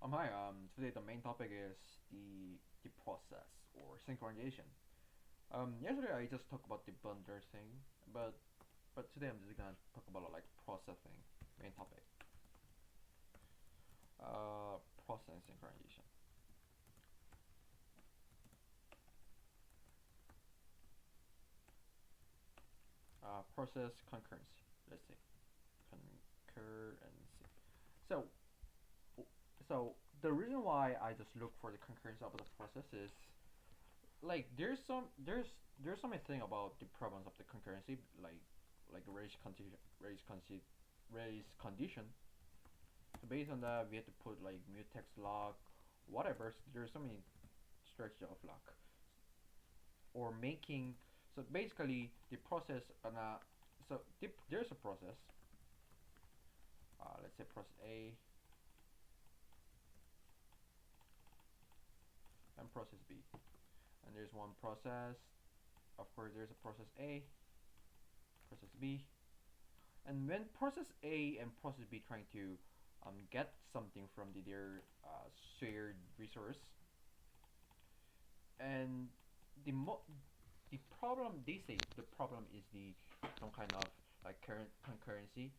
Hi. Today the main topic is the process or synchronization. Yesterday I just talked about the blender thing, but today I'm just gonna talk about like processing main topic. Process synchronization. Process concurrency. Let's see, concurrency. So so the reason why I just look for the concurrency of the process is like there's something thing about the problems of the concurrency like raise condition. So based on that, we have to put like mutex lock, whatever. There's so many strategy of lock or making. So basically, the process there's a process. Let's say process A and process B, and there's one process. Of course, there's a process A, process B, and when process A and process B trying to get something from their shared resource, and the the problem they say the problem is the some kind of like current concurrency,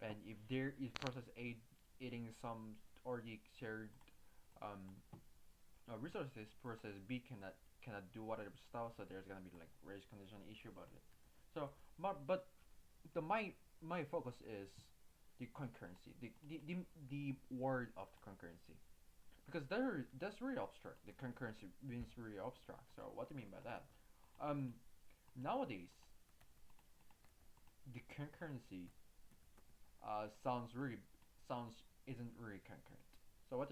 and if there is process A eating some already shared um, resources, process B cannot do whatever stuff, so there's gonna be like race condition issue about it. So, but the my focus is the concurrency, the word of the concurrency, because that's really abstract. The concurrency means really abstract. So what do you mean by that? Um, Nowadays, the concurrency sounds really sounds isn't really concurrent. So what?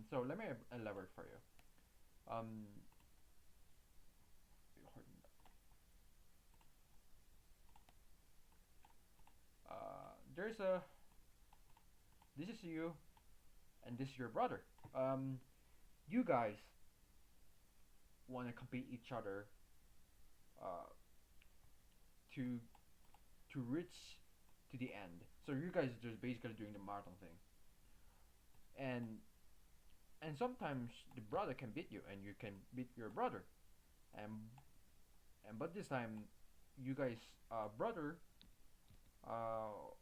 So let me elaborate for you. Um, there's a this is you and this is your brother. You guys want to compete each other uh, to reach to the end. So you guys are just basically doing the marathon thing, and sometimes the brother can beat you, and you can beat your brother, and but this time, you guys brother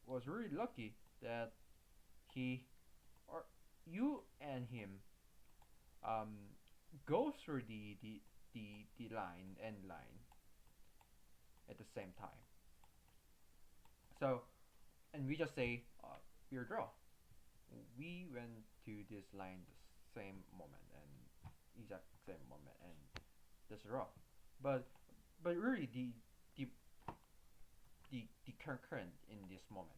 was really lucky that he or you and him um go through the line end line at the same time. So and we just say we're draw. We went to this line the same moment and exact same moment and that's a draw. But really the the concurrent in this moment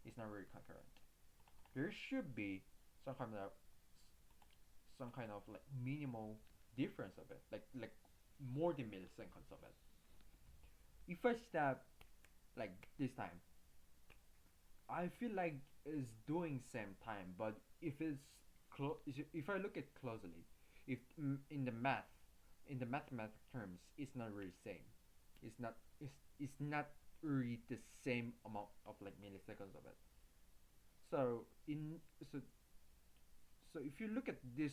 is not really concurrent. There should be some kind of like minimal difference of it, like more than milliseconds of it. If I step like this time, I feel like it's doing same time, but if I look at closely, if in the math, in the mathematical terms, it's not really same. It's not really the same amount of like milliseconds of it. So in so so if you look at this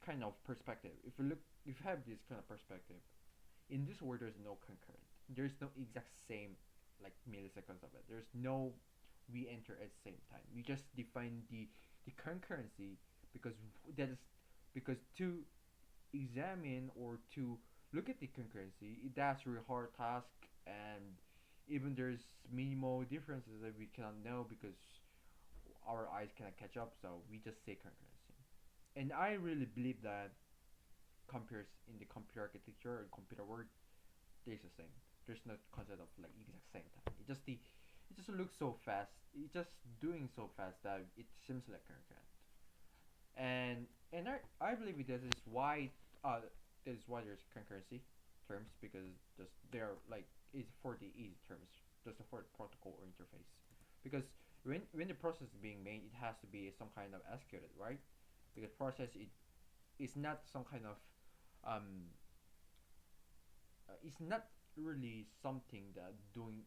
kind of perspective, if you have this kind of perspective, in this world there's no concurrent. There's no exact same like milliseconds of it. There's no we enter at the same time. We just define the concurrency because that is because to examine or to look at the concurrency, that's a really hard task, and even there's minimal differences that we cannot know because our eyes cannot catch up, so we just say concurrency. And I really believe that compares in the computer architecture and computer world, there's the same. There's no concept of like exact same time. It just looks so fast. It's just doing so fast that it seems like concurrent. And I believe this is why there's concurrency terms because just they're like is for the easy terms, just for the protocol or interface. Because when the process is being made, it has to be some kind of executed, right? Because process it is not some kind of um it's not really something that doing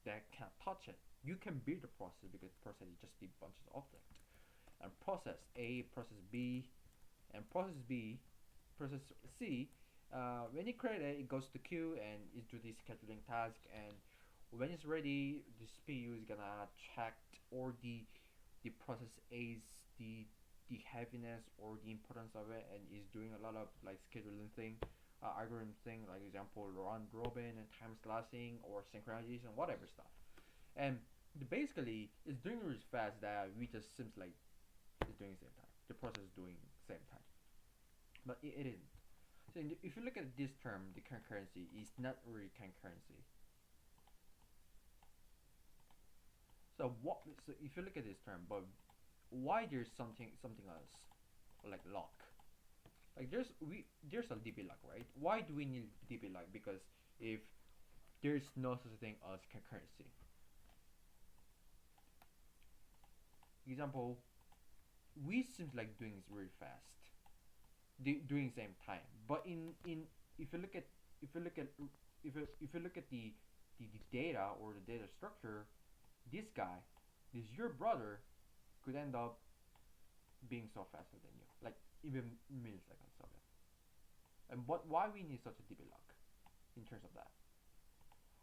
that can touch it. You can build the process because process is just a bunch of objects. and process A, process B, and process B, process C. When you create it, it goes to queue and it do this scheduling task. And when it's ready, the CPU is gonna check or the process A's the heaviness or the importance of it, and is doing a lot of like scheduling thing, algorithm thing, like example round robin and time slicing or synchronization, whatever stuff. And basically, it's doing really fast that we just seems like it's doing the same time. The process is doing same time, but it isn't. So if you look at this term, the concurrency is not really concurrency. So what? So if you look at this term, but why there's something else like lock? Like there's a DB lock, right? Why do we need DB lock? Because if there's no such thing as concurrency. Example, we seems like doing this really fast, doing same time. But in if you look at if you look at if you look at the data or the data structure, this guy, this your brother, could end up being so faster than you, like even milliseconds of it. And why we need such a DB lock in terms of that?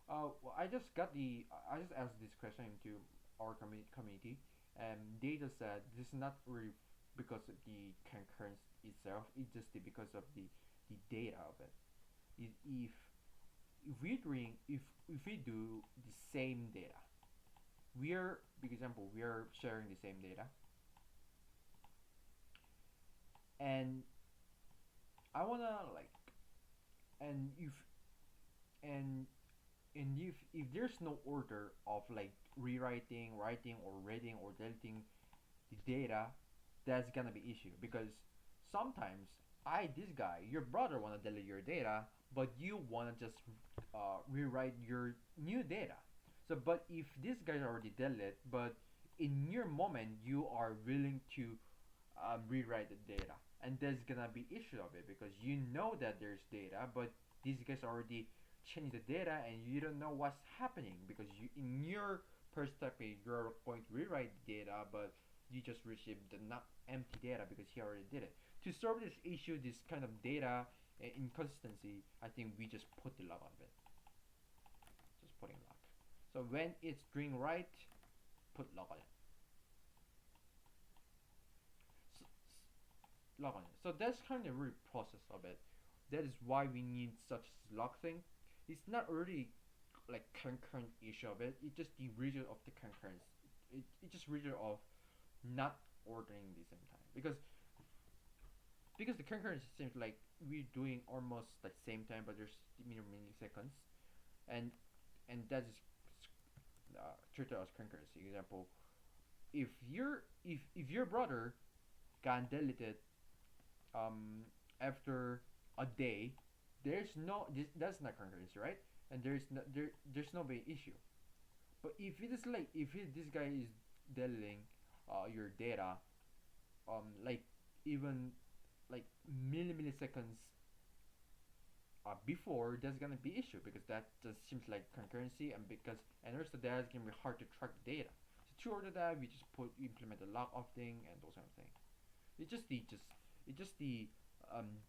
Well, I just asked this question into our community, and they just said this is not really because of the concurrence itself. It's just because of the data of it. If if we do the same data, we're, for example, we are sharing the same data, and I wanna like, and if and if there's no order of like rewriting, writing, or reading or deleting the data, that's gonna be issue because sometimes this guy, your brother, wanna delete your data, but you wanna just rewrite your new data. So, but if this guy's already deleted, but in your moment you are willing to rewrite the data, and there's gonna be issue of it because you know that there's data, but these guys already changed the data and you don't know what's happening because you, in your perspective, you're going to rewrite the data, but you just received the not empty data because he already did it. To solve this issue, this kind of data inconsistency, I think we just put the log on it. Just putting log. So when it's doing right, put log on it. So, log on it. So that's kind of really process of it. That is why we need such log thing. It's not really like concurrent issue of it. It's just the region of the concurrence. It's just region of not ordering the same time because the concurrence seems like we're doing almost like same time, but there's milliseconds, and that is treated as concurrency. Example, if your brother got deleted after a day, that's not concurrency, right? And there's no big issue. But if it is like this guy is deleting your data like even like milliseconds before, that's gonna be issue because that just seems like concurrency, and because and also that's gonna be hard to track the data. So to order that, we just implement the log off thing and those kind of thing. It's just the um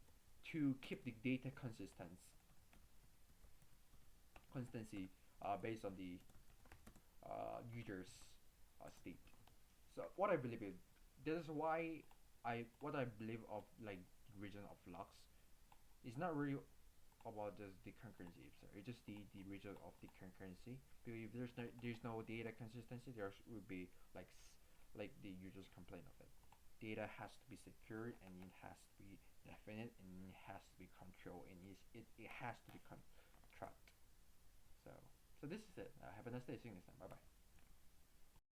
to keep the data consistency based on the user's state. So what I believe is this is why what I believe of like the region of Lux is not really about the concurrency itself. It's just the region of the concurrency. Because if there's no data consistency, there would be like the users complain of it. Data has to be secured and it has to be definite and it has to be controlled and it has to be tracked. So so this is it. Have a nice day. See you next time. Bye bye.